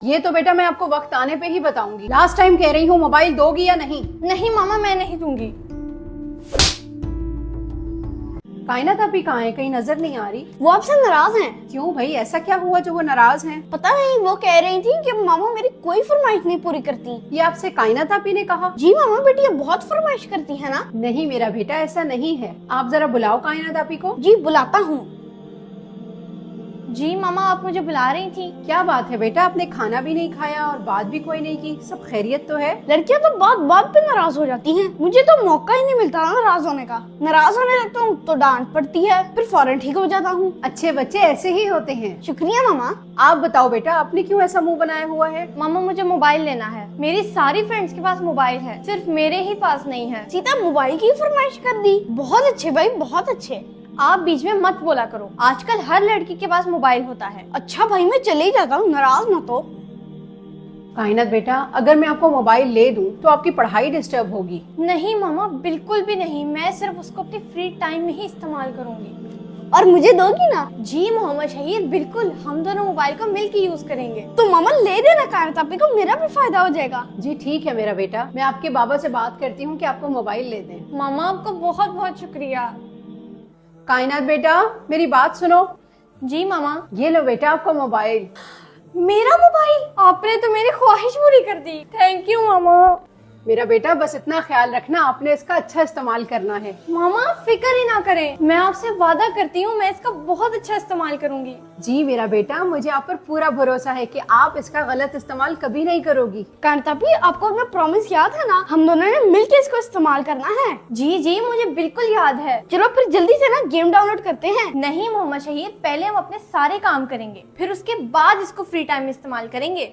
ये तो बेटा मैं आपको वक्त आने पे ही बताऊंगी। लास्ट टाइम कह रही हूँ मोबाइल दोगी या नहीं? नहीं मामा, मैं नहीं दूंगी। कायनात आप ही कहाँ है? कहीं नजर नहीं आ रही। वो आपसे नाराज हैं। क्यों भाई, ऐसा क्या हुआ जो वो नाराज हैं? पता नहीं, वो कह रही थी कि मामा मेरी कोई फरमाइश नहीं पूरी करती। ये आपसे कायनात आप ही ने कहा? जी मामा, बेटी ये बहुत फरमाइश करती है ना। नहीं मेरा बेटा, ऐसा नहीं है। आप जरा बुलाओ कायनात आप ही को। जी बुलाता हूँ। जी मामा, आप मुझे बुला रही थी। क्या बात है बेटा, आपने खाना भी नहीं खाया और बात भी कोई नहीं की? सब खैरियत तो है? लड़कियां तो बात बात पे नाराज हो जाती हैं। मुझे तो मौका ही नहीं मिलता नाराज होने का। नाराज होने लगता हूँ तो डांट पड़ती है, फिर फौरन ठीक हो जाता हूँ। अच्छे बच्चे ऐसे ही होते हैं। शुक्रिया मामा। आप बताओ बेटा, आपने क्यों ऐसा मुंह बनाया हुआ है? मामा मुझे मोबाइल लेना है। मेरी सारी फ्रेंड्स के पास मोबाइल है, सिर्फ मेरे ही पास नहीं है। सीता मोबाइल की फरमाइश कर दी। बहुत अच्छे भाई, बहुत अच्छे। आप बीच में मत बोला करो, आजकल हर लड़की के पास मोबाइल होता है। अच्छा भाई, मैं चले ही जाता हूँ, नाराज न तो। कायनात बेटा, अगर मैं आपको मोबाइल ले दूं तो आपकी पढ़ाई डिस्टर्ब होगी। नहीं मामा, बिल्कुल भी नहीं। मैं सिर्फ उसको अपने फ्री टाइम में ही इस्तेमाल करूंगी। और मुझे दोगी ना? जी मोहम्मद शहीद, बिल्कुल। हम दोनों मोबाइल को मिलकर यूज करेंगे। तो मामा ले देना कायनात आपी को, मेरा भी फायदा हो जाएगा। जी ठीक है मेरा बेटा, मैं आपके बाबा से बात करती हूँ कि आपको मोबाइल ले दें। मामा आपको बहुत बहुत शुक्रिया। कायनात बेटा, मेरी बात सुनो। जी मामा। ये लो बेटा आपका मोबाइल। मेरा मोबाइल? आपने तो मेरी ख्वाहिश पूरी कर दी। थैंक यू मामा। मेरा बेटा बस इतना ख्याल रखना, आपने इसका अच्छा इस्तेमाल करना है। मामा फिक्र ही ना करें, मैं आपसे वादा करती हूँ मैं इसका बहुत अच्छा इस्तेमाल करूंगी। जी मेरा बेटा, मुझे आप पर पूरा भरोसा है कि आप इसका गलत इस्तेमाल कभी नहीं करोगी। कांतापी, आपको अपना प्रॉमिस याद है ना? हम दोनों ने मिलकर इसको इस्तेमाल करना है। जी मुझे बिल्कुल याद है। चलो फिर जल्दी से ना गेम डाउनलोड करते हैं। नहीं मोहम्मद शहीद, पहले हम अपने सारे काम करेंगे, फिर उसके बाद इसको फ्री टाइम में इस्तेमाल करेंगे।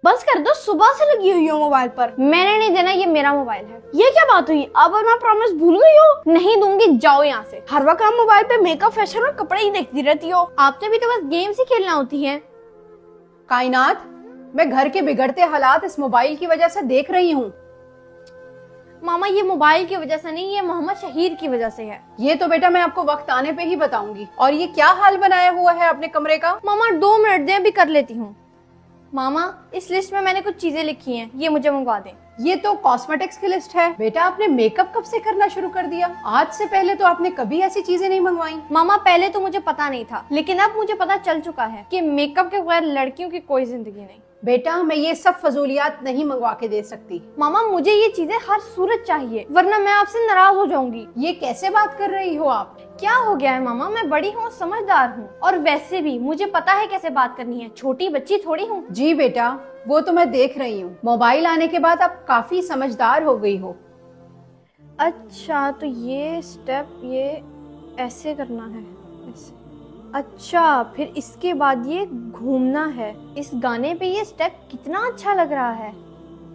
बस कर दो, सुबह से लगी हुई हो मोबाइल पर। मैंने नहीं देना, ये मेरा मोबाइल है। ये क्या बात हुई? अब अपना प्रॉमिस भूल गई हो? नहीं दूंगी, जाओ यहाँ से। हर वक्त आप मोबाइल पे मेकअप, फैशन और कपड़े ही देखती रहती हो। आपने भी तो बस गेम्स ही खेलना होती है। कायनात, मैं घर के बिगड़ते हालात इस मोबाइल की वजह से देख रही हूँ। मामा ये मोबाइल की वजह से नहीं, ये मोहम्मद शहीद की वजह से है। ये तो बेटा मैं आपको वक्त आने पे ही बताऊंगी। और ये क्या हाल बनाया हुआ है अपने कमरे का? मामा 2 मिनट दें, अभी कर लेती हूँ। मामा इस लिस्ट में मैंने कुछ चीजें लिखी हैं, ये मुझे मंगवा दें। ये तो कॉस्मेटिक्स की लिस्ट है। बेटा आपने मेकअप कब से करना शुरू कर दिया? आज से पहले तो आपने कभी ऐसी चीजें नहीं मंगवाई। मामा पहले तो मुझे पता नहीं था, लेकिन अब मुझे पता चल चुका है कि मेकअप के बगैर लड़कियों की कोई जिंदगी नहीं। बेटा मैं ये सब फजूलियात नहीं मंगवा के दे सकती। मामा मुझे ये चीजें हर सूरत चाहिए, वरना मैं आपसे नाराज हो जाऊंगी। ये कैसे बात कर रही हो आप? क्या हो गया है मामा? मैं बड़ी हूँ, समझदार हूँ, और वैसे भी मुझे पता है कैसे बात करनी है। छोटी बच्ची थोड़ी हूँ। जी बेटा, वो तो मैं देख रही हूँ। मोबाइल आने के बाद आप काफी समझदार हो गई हो। अच्छा तो ये स्टेप ये ऐसे करना है, ऐसे। अच्छा फिर इसके बाद ये घूमना है। इस गाने पे ये स्टेप कितना अच्छा लग रहा है।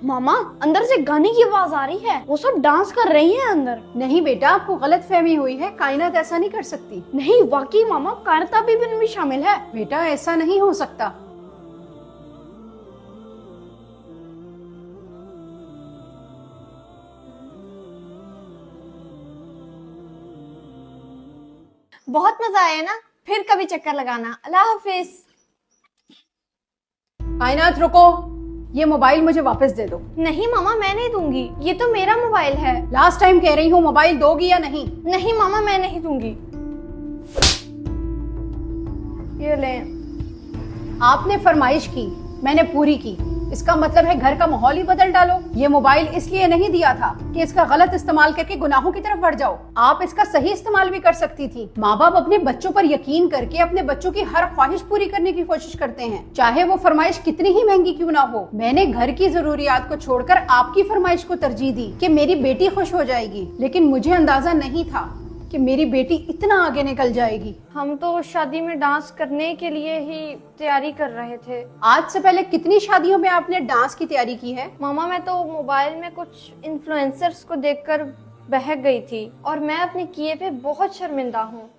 मामा अंदर से गाने की आवाज आ रही है, वो सब डांस कर रही हैं अंदर। नहीं बेटा, आपको गलत फहमी हुई है। कायनात ऐसा नहीं कर सकती। नहीं वाकई मामा, कायनात भी शामिल है। बेटा ऐसा नहीं हो सकता। बहुत मजा आया ना? फिर कभी चक्कर लगाना। अल्लाह हाफिज। कायनात रुको, ये मोबाइल मुझे वापस दे दो। नहीं मामा, मैं नहीं दूंगी, ये तो मेरा मोबाइल है। लास्ट टाइम कह रही हूँ मोबाइल दोगी या नहीं? नहीं मामा, मैं नहीं दूंगी। ये ले। आपने फरमाइश की, मैंने पूरी की। इसका मतलब है घर का माहौल ही बदल डालो। ये मोबाइल इसलिए नहीं दिया था कि इसका गलत इस्तेमाल करके गुनाहों की तरफ बढ़ जाओ। आप इसका सही इस्तेमाल भी कर सकती थी। माँ बाप अपने बच्चों पर यकीन करके अपने बच्चों की हर ख्वाहिश पूरी करने की कोशिश करते हैं, चाहे वो फरमाइश कितनी ही महंगी क्यों ना हो। मैंने घर की जरूरियात को छोड़कर आपकी फरमाइश को तरजीह दी कि मेरी बेटी खुश हो जाएगी, लेकिन मुझे अंदाजा नहीं था कि मेरी बेटी इतना आगे निकल जाएगी। हम तो शादी में डांस करने के लिए ही तैयारी कर रहे थे। आज से पहले कितनी शादियों में आपने डांस की तैयारी की है? मामा, मैं तो मोबाइल में कुछ इन्फ्लुएंसर्स को देखकर बहक गई थी और मैं अपने किए पे बहुत शर्मिंदा हूँ।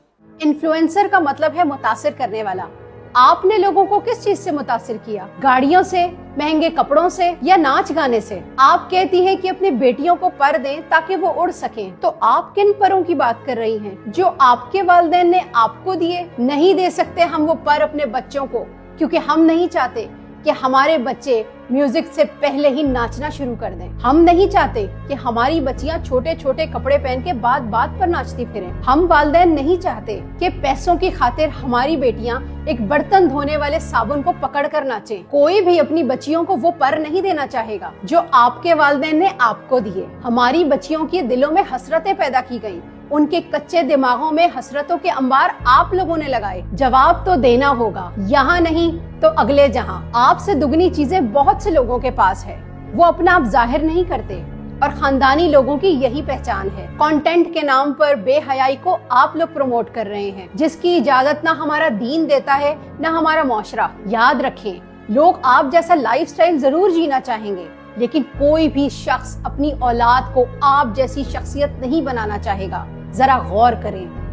इन्फ्लुएंसर का मतलब है मुतासिर करने वाला। आपने लोगों को किस चीज से मुतासिर किया? गाड़ियों से, महंगे कपड़ों से, या नाच गाने से? आप कहती हैं कि अपनी बेटियों को पर दें ताकि वो उड़ सकें, तो आप किन परों की बात कर रही हैं? जो आपके वालिदैन ने आपको दिए। नहीं दे सकते हम वो पर अपने बच्चों को, क्योंकि हम नहीं चाहते कि हमारे बच्चे म्यूजिक से पहले ही नाचना शुरू कर दें। हम नहीं चाहते कि हमारी बच्चियां छोटे छोटे कपड़े पहन के बात बात पर नाचती फिरें। हम वालिदैन नहीं चाहते कि पैसों की खातिर हमारी बेटियां एक बर्तन धोने वाले साबुन को पकड़ कर नाचें। कोई भी अपनी बच्चियों को वो पर नहीं देना चाहेगा जो आपके वालिदैन ने आपको दिए। हमारी बच्चियों के दिलों में हसरतें पैदा की गयी, उनके कच्चे दिमागों में हसरतों के अंबार आप लोगों ने लगाए। जवाब तो देना होगा, यहाँ नहीं तो अगले जहाँ। आपसे दुगनी चीजें बहुत से लोगों के पास है, वो अपना आप जाहिर नहीं करते, और खानदानी लोगों की यही पहचान है। कंटेंट के नाम पर बेहयाई को आप लोग प्रमोट कर रहे हैं, जिसकी इजाजत ना हमारा दीन देता है ना हमारा मुआशरा। याद रखें, लोग आप जैसा लाइफस्टाइल जरूर जीना चाहेंगे, लेकिन कोई भी शख्स अपनी औलाद को आप जैसी शख्सियत नहीं बनाना चाहेगा। जरा गौर करें।